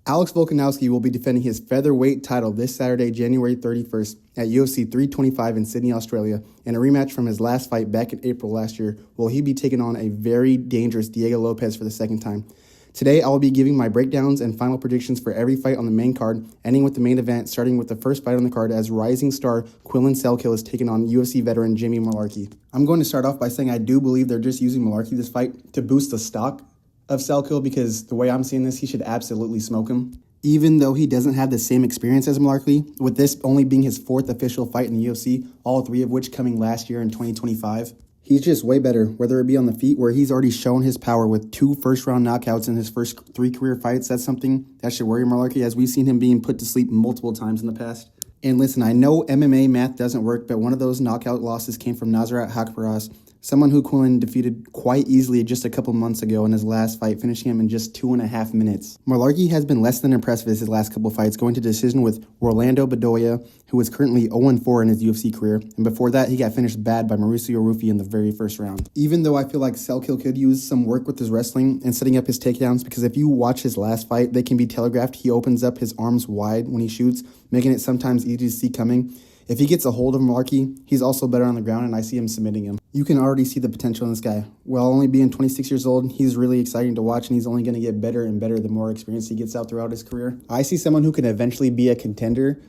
Alex Volkanovski will be defending his featherweight title this Saturday, January 31st at UFC 325 in Sydney, Australia, in a rematch from his last fight back in April last year, will he be taking on a very dangerous Diego Lopes for the second time. Today, I will be giving my breakdowns and final predictions for every fight on the main card, ending with the main event, starting with the first fight on the card as rising star Quillan Selkill is taking on UFC veteran Jamie Mullarkey. I'm going to start off by saying I do believe they're just using Mullarkey this fight to boost the stock of Selkill, because the way I'm seeing this, he should absolutely smoke him. Even though he doesn't have the same experience as Mullarkey, with this only being his fourth official fight in the UFC, all three of which coming last year in 2025. He's just way better, whether it be on the feet, where he's already shown his power with 2 first-round knockouts in his first 3 career fights. That's something that should worry Mullarkey, as we've seen him being put to sleep multiple times in the past. And listen, I know MMA math doesn't work, but one of those knockout losses came from Nasrat Haqparast, someone who Quillan defeated quite easily just a couple months ago in his last fight, finishing him in just 2.5 minutes. Mullarkey has been less than impressive his last couple fights, going to decision with Rolando Bedoya, who is currently 0-4 in his UFC career, and before that, he got finished bad by Mauricio Rufy in the very first round. Even though I feel like Selkill could use some work with his wrestling and setting up his takedowns, because if you watch his last fight, they can be telegraphed. He opens up his arms wide when he shoots, making it sometimes easy to see coming. If he gets a hold of Mullarkey, he's also better on the ground, and I see him submitting him. You can already see the potential in this guy. While only being 26 years old, he's really exciting to watch, and he's only going to get better and better the more experience he gets out throughout his career. I see someone who can eventually be a contender,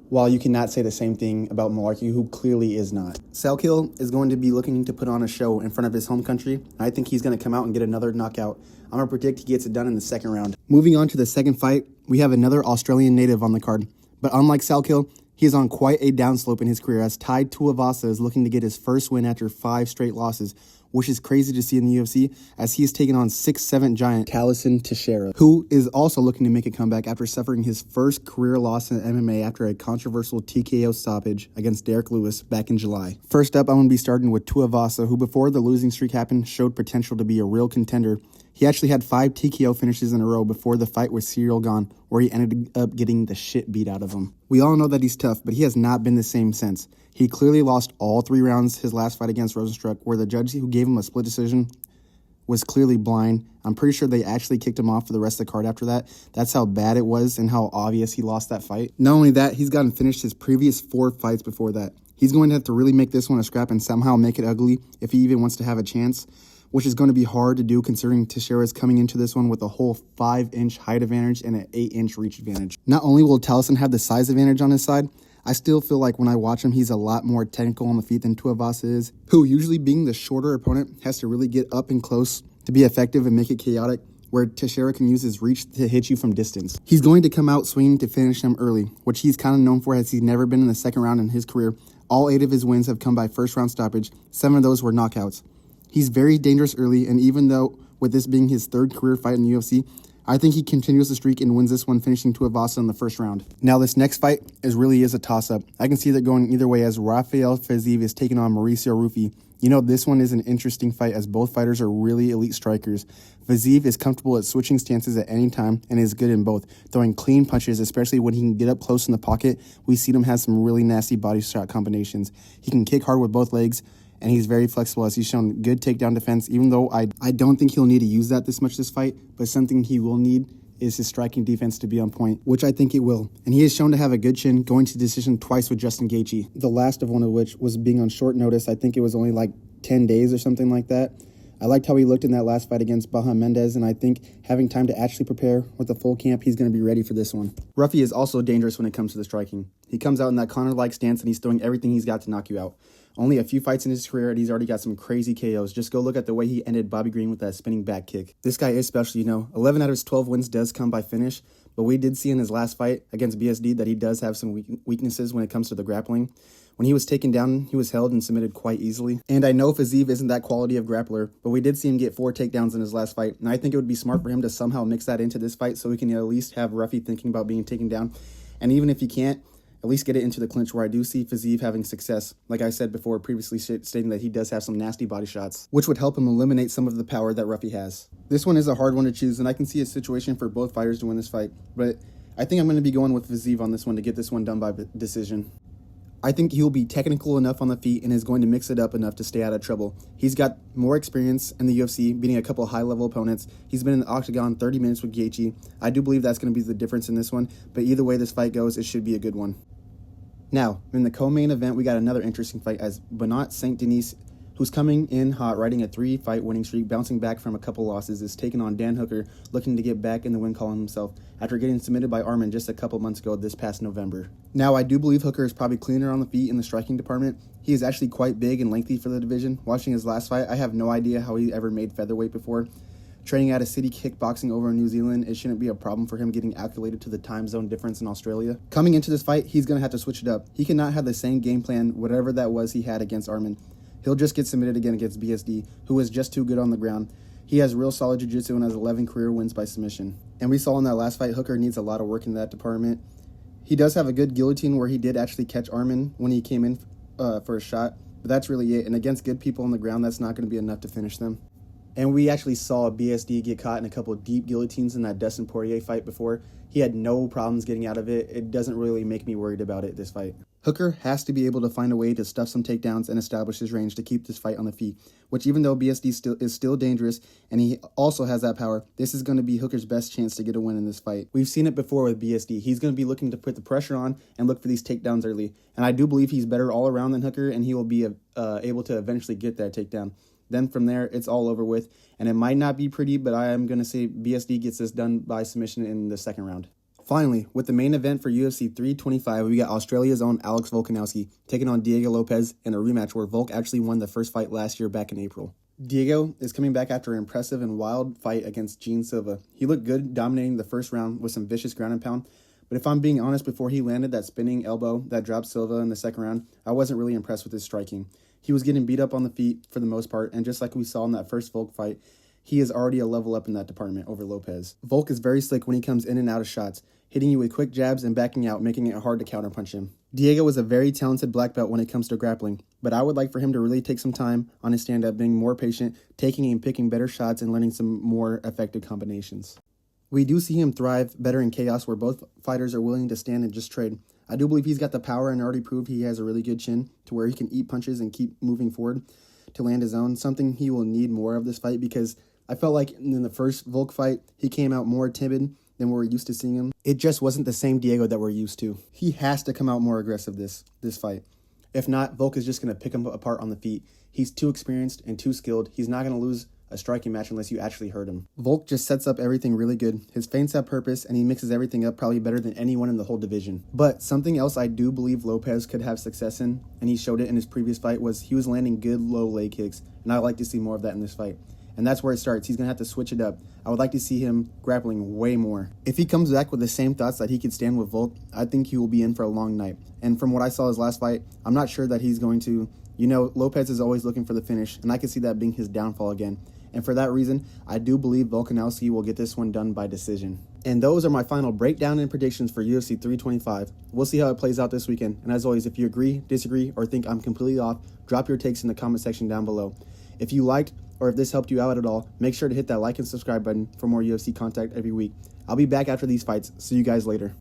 while you cannot say the same thing about Mullarkey, who clearly is not. Selkill is going to be looking to put on a show in front of his home country. I think he's going to come out and get another knockout. I'm going to predict he gets it done in the second round. Moving on to the second fight, we have another Australian native on the card. But unlike Selkill, he is on quite a downslope in his career, as Tai Tuivasa is looking to get his first win after 5 straight losses, which is crazy to see in the UFC, as he is taking on 6'7" giant Talison Teixeira, who is also looking to make a comeback after suffering his first career loss in MMA after a controversial TKO stoppage against Derek Lewis back in July. First up, I'm going to be starting with Tuivasa, who before the losing streak happened showed potential to be a real contender. He actually had 5 TKO finishes in a row before the fight with Ciryl Gane, where he ended up getting the shit beat out of him. We all know that he's tough, but he has not been the same since. He clearly lost all 3 rounds his last fight against Rosenstruck, where the judge who gave him a split decision was clearly blind. I'm pretty sure they actually kicked him off for the rest of the card after that. That's how bad it was and how obvious he lost that fight. Not only that, he's gotten finished his previous 4 fights before that. He's going to have to really make this one a scrap and somehow make it ugly if he even wants to have a chance, which is going to be hard to do considering Teixeira is coming into this one with a whole 5-inch height advantage and an 8-inch reach advantage. Not only will Talison have the size advantage on his side, I still feel like when I watch him, he's a lot more technical on the feet than Tuivasa is, who, usually being the shorter opponent, has to really get up and close to be effective and make it chaotic, where Teixeira can use his reach to hit you from distance. He's going to come out swinging to finish him early, which he's kind of known for, as he's never been in the second round in his career. All 8 of his wins have come by first-round stoppage. 7 of those were knockouts. He's very dangerous early, and even though with this being his 3rd career fight in the UFC, I think he continues the streak and wins this one, finishing Tuivasa in the first round. Now, this next fight really is a toss-up. I can see that going either way, as Rafael Fiziev is taking on Mauricio Rufy. You know, this one is an interesting fight, as both fighters are really elite strikers. Fiziev is comfortable at switching stances at any time and is good in both, throwing clean punches, especially when he can get up close in the pocket. We've seen him have some really nasty body shot combinations. He can kick hard with both legs, and he's very flexible, as he's shown good takedown defense, even though I don't think he'll need to use that this much this fight, but something he will need is his striking defense to be on point, which I think it will. And he is shown to have a good chin, going to decision twice with Justin Gaethje, the last of one of which was being on short notice. I think it was only like 10 days or something like that. I liked how he looked in that last fight against Baha Mendez, and I think having time to actually prepare with a full camp, he's going to be ready for this one. Rufy is also dangerous when it comes to the striking. He comes out in that Conor-like stance, and he's throwing everything he's got to knock you out. Only a few fights in his career, and he's already got some crazy KOs. Just go look at the way he ended Bobby Green with that spinning back kick. This guy is special, you know. 11 out of his 12 wins does come by finish, but we did see in his last fight against BSD that he does have some weaknesses when it comes to the grappling. When he was taken down, he was held and submitted quite easily. And I know Fiziev isn't that quality of grappler, but we did see him get 4 takedowns in his last fight, and I think it would be smart for him to somehow mix that into this fight so we can at least have Rufy thinking about being taken down. And even if he can't, at least get it into the clinch, where I do see Fiziev having success. Like I said before, previously stating that he does have some nasty body shots, which would help him eliminate some of the power that Rufy has. This one is a hard one to choose, and I can see a situation for both fighters to win this fight, but I think I'm going to be going with Fiziev on this one to get this one done by decision. I think he'll be technical enough on the feet and is going to mix it up enough to stay out of trouble. He's got more experience in the UFC, beating a couple high-level opponents. He's been in the octagon 30 minutes with Gaethje. I do believe that's going to be the difference in this one, but either way this fight goes, it should be a good one. Now, in the co-main event, we got another interesting fight as Benoit Saint-Denis, who's coming in hot, riding a 3-fight winning streak, bouncing back from a couple losses, is taking on Dan Hooker, looking to get back in the win column himself after getting submitted by Arman just a couple months ago this past November. Now, I do believe Hooker is probably cleaner on the feet in the striking department. He is actually quite big and lengthy for the division. Watching his last fight, I have no idea how he ever made featherweight before. Training at a city kickboxing over in New Zealand, it shouldn't be a problem for him getting calculated to the time zone difference in Australia. Coming into this fight, he's going to have to switch it up. He cannot have the same game plan, whatever that was he had against Arman. He'll just get submitted again against BSD, who is just too good on the ground. He has real solid jiu-jitsu and has 11 career wins by submission. And we saw in that last fight, Hooker needs a lot of work in that department. He does have a good guillotine where he did actually catch Arman when he came in for a shot, but that's really it. And against good people on the ground, that's not going to be enough to finish them. And we actually saw BSD get caught in a couple of deep guillotines in that Dustin Poirier fight before. He had no problems getting out of it. It doesn't really make me worried about it, this fight. Hooker has to be able to find a way to stuff some takedowns and establish his range to keep this fight on the feet, which even though BSD is still dangerous and he also has that power, this is going to be Hooker's best chance to get a win in this fight. We've seen it before with BSD. He's going to be looking to put the pressure on and look for these takedowns early. And I do believe he's better all around than Hooker, and he will be able to eventually get that takedown. Then from there, it's all over with. And it might not be pretty, but I am going to say BSD gets this done by submission in the second round. Finally, with the main event for UFC 325, we got Australia's own Alex Volkanovski taking on Diego Lopes in a rematch where Volk actually won the first fight last year back in April. Diego is coming back after an impressive and wild fight against Gene Silva. He looked good dominating the first round with some vicious ground and pound, but if I'm being honest, before he landed that spinning elbow that dropped Silva in the second round, I wasn't really impressed with his striking. He was getting beat up on the feet for the most part, and just like we saw in that first Volk fight, he is already a level up in that department over Lopes. Volk is very slick when he comes in and out of shots, hitting you with quick jabs and backing out, making it hard to counterpunch him. Diego is a very talented black belt when it comes to grappling, but I would like for him to really take some time on his stand-up, being more patient, taking and picking better shots, and learning some more effective combinations. We do see him thrive better in chaos where both fighters are willing to stand and just trade. I do believe he's got the power and already proved he has a really good chin to where he can eat punches and keep moving forward to land his own, something he will need more of this fight because I felt like in the first Volk fight, he came out more timid than we're used to seeing him. It just wasn't the same Diego that we're used to. He has to come out more aggressive this fight. If not, Volk is just going to pick him apart on the feet. He's too experienced and too skilled. He's not going to lose a striking match unless you actually hurt him. Volk just sets up everything really good. His feints have purpose, and he mixes everything up probably better than anyone in the whole division. But something else I do believe Lopes could have success in, and he showed it in his previous fight, was he was landing good low leg kicks, and I'd like to see more of that in this fight. And that's where it starts. He's going to have to switch it up. I would like to see him grappling way more. If he comes back with the same thoughts that he could stand with Volk, I think he will be in for a long night. And from what I saw his last fight, I'm not sure that he's going to... Lopes is always looking for the finish, and I can see that being his downfall again. And for that reason, I do believe Volkanovski will get this one done by decision. And those are my final breakdown and predictions for UFC 325. We'll see how it plays out this weekend. And as always, if you agree, disagree, or think I'm completely off, drop your takes in the comment section down below. If you liked or if this helped you out at all, make sure to hit that like and subscribe button for more UFC content every week. I'll be back after these fights. See you guys later.